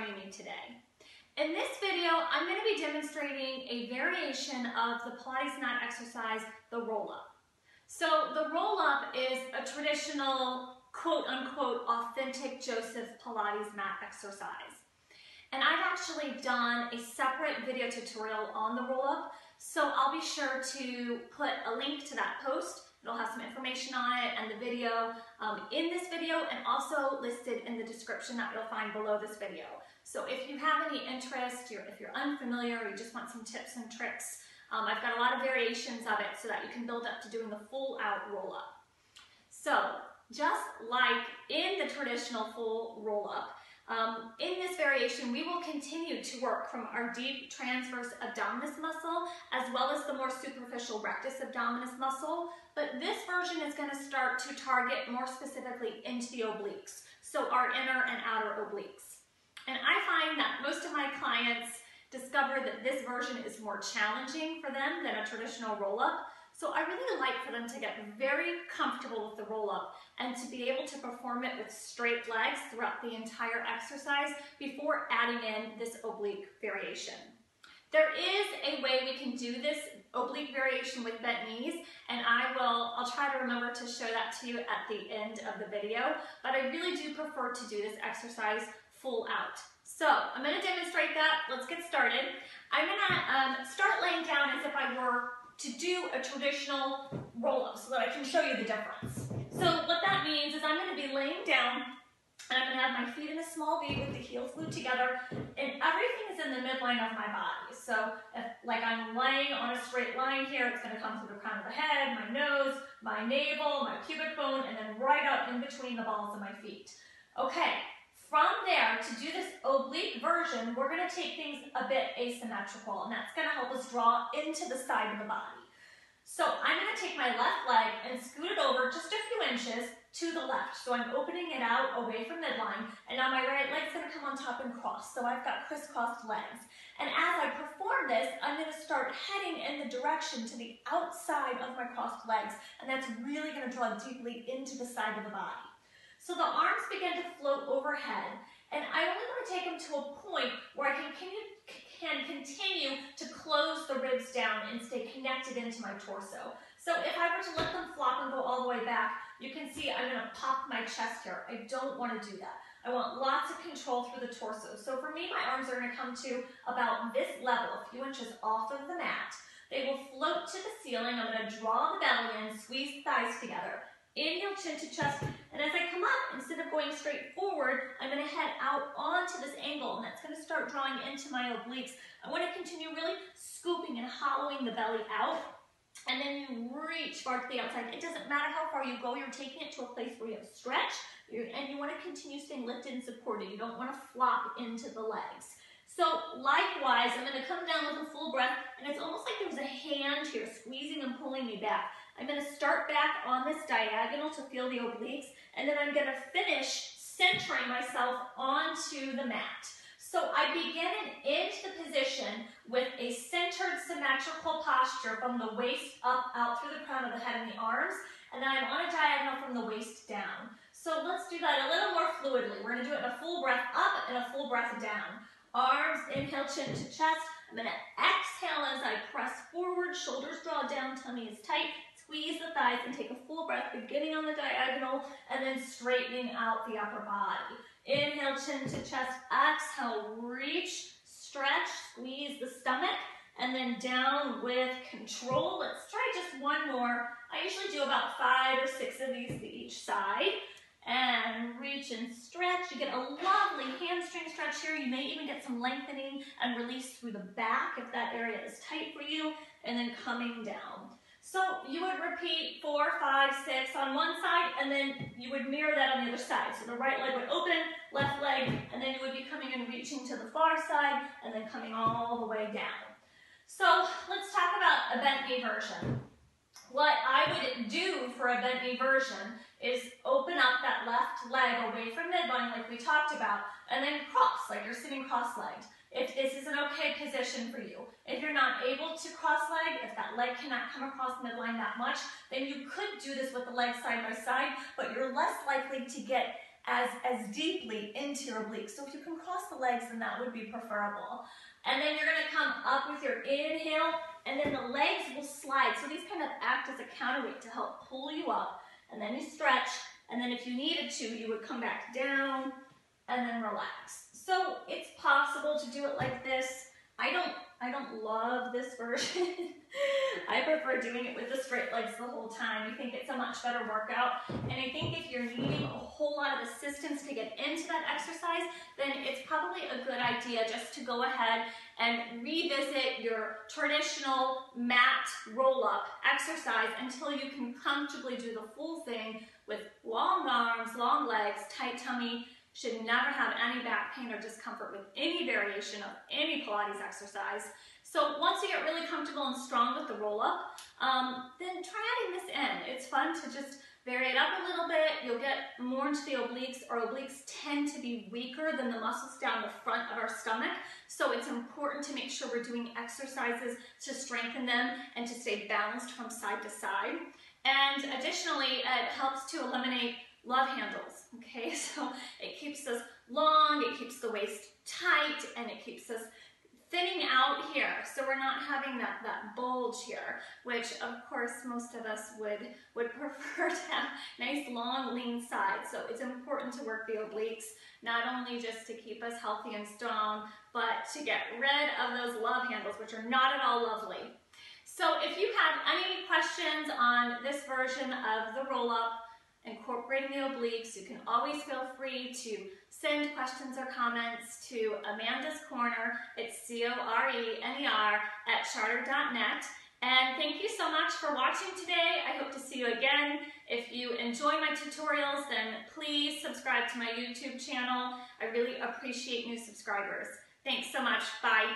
joining me today. In this video, I'm going to be demonstrating a variation of the Pilates mat exercise, the roll-up. So the roll-up is a traditional, quote-unquote, authentic Joseph Pilates mat exercise. And I've actually done a separate video tutorial on the roll-up, so I'll be sure to put a link to that post. It'll have some information on it and the video in this video, and also listed in the description that you'll find below this video. So if you have any interest, if you're unfamiliar, or you just want some tips and tricks, I've got a lot of variations of it so that you can build up to doing the full out roll-up. So just like in the traditional full roll-up, in this variation, we will continue to work from our deep transverse abdominis muscle as well as the more superficial rectus abdominis muscle, but this version is going to start to target more specifically into the obliques, so our inner and outer obliques. And I find that most of my clients discover that this version is more challenging for them than a traditional roll-up. So I really like for them to get very comfortable with the roll-up and to be able to perform it with straight legs throughout the entire exercise before adding in this oblique variation. There is a way we can do this oblique variation with bent knees, and I'll try to remember to show that to you at the end of the video, but I really do prefer to do this exercise full out. So I'm going to demonstrate that. Let's get started. I'm going to start laying down as if I were to do a traditional roll-up so that I can show you the difference. So what that means is I'm going to be laying down and I'm going to have my feet in a small V with the heels glued together, and everything is in the midline of my body. So if like I'm laying on a straight line here, it's going to come through the crown of the head, my nose, my navel, my pubic bone, and then right up in between the balls of my feet. Okay. From there, to do this oblique version, we're going to take things a bit asymmetrical, and that's going to help us draw into the side of the body. So I'm going to take my left leg and scoot it over just a few inches to the left. So I'm opening it out away from midline, and now my right leg's going to come on top and cross. So I've got crisscrossed legs. And as I perform this, I'm going to start heading in the direction to the outside of my crossed legs, and that's really going to draw deeply into the side of the body. So the arms begin to float overhead, and I only want to take them to a point where I can continue to close the ribs down and stay connected into my torso. So if I were to let them flop and go all the way back, you can see I'm going to pop my chest here. I don't want to do that. I want lots of control through the torso. So for me, my arms are going to come to about this level, a few inches off of the mat. They will float to the ceiling. I'm going to draw the belly in, squeeze the thighs together. Inhale, chin to chest, and as I come up, instead of going straight forward, I'm going to head out onto this angle, and that's going to start drawing into my obliques. I want to continue really scooping and hollowing the belly out, and then you reach far to the outside. It doesn't matter how far you go, you're taking it to a place where you have stretch, and you want to continue staying lifted and supported. You don't want to flop into the legs. So likewise, I'm going to come down with a full breath, and it's almost like there's a hand here squeezing and pulling me back. I'm going to start back on this diagonal to feel the obliques, and then I'm going to finish centering myself onto the mat. So I begin and end the position with a centered symmetrical posture from the waist up, out through the crown of the head and the arms, and then I'm on a diagonal from the waist down. So let's do that a little more fluidly. We're going to do it in a full breath up and a full breath down. Arms, inhale, chin to chest. I'm going to exhale as I press forward, shoulders draw down, tummy is tight. Squeeze the thighs and take a full breath, beginning on the diagonal and then straightening out the upper body. Inhale, chin to chest. Exhale, reach, stretch, squeeze the stomach, and then down with control. Let's try just one more. I usually do about 5 or 6 of these to each side. And reach and stretch. You get a lovely hamstring stretch here. You may even get some lengthening and release through the back if that area is tight for you. And then coming down. So you would repeat 4, 5, 6 on one side, and then you would mirror that on the other side. So the right leg would open, left leg, and then you would be coming and reaching to the far side, and then coming all the way down. So let's talk about a bent knee version. What I would do for a bent knee version is open up that left leg away from midline like we talked about, and then cross, like you're sitting cross-legged. If this is an okay position for you. If you're not able to cross-leg, if that leg cannot come across midline that much, then you could do this with the legs side by side, but you're less likely to get as deeply into your obliques. So if you can cross the legs, then that would be preferable. And then you're gonna come up with your inhale, and then the legs will slide. So these kind of act as a counterweight to help pull you up. And then you stretch, and then if you needed to, you would come back down and then relax. So it's possible to do it like this. I don't love this version. I prefer doing it with the straight legs the whole time. I think it's a much better workout. And I think if you're needing a whole lot of assistance to get into that exercise, then it's probably a good idea just to go ahead and revisit your traditional mat roll-up exercise until you can comfortably do the full thing with long arms, long legs, tight tummy. Should never have any back pain or discomfort with any variation of any Pilates exercise. So once you get really comfortable and strong with the roll-up, then try adding this in. It's fun to just vary it up a little bit. You'll get more into the obliques. Our obliques tend to be weaker than the muscles down the front of our stomach. So it's important to make sure we're doing exercises to strengthen them and to stay balanced from side to side. And additionally, it helps to eliminate love handles, okay? So it keeps us long, it keeps the waist tight, and it keeps us thinning out here. So we're not having that bulge here, which of course most of us would prefer to have nice, long, lean sides. So it's important to work the obliques, not only just to keep us healthy and strong, but to get rid of those love handles, which are not at all lovely. So if you have any questions on this version of the roll-up, incorporating the obliques, you can always feel free to send questions or comments to Amanda's Corner. It's CORENER@charter.net. And thank you so much for watching today. I hope to see you again. If you enjoy my tutorials, then please subscribe to my YouTube channel. I really appreciate new subscribers. Thanks so much. Bye.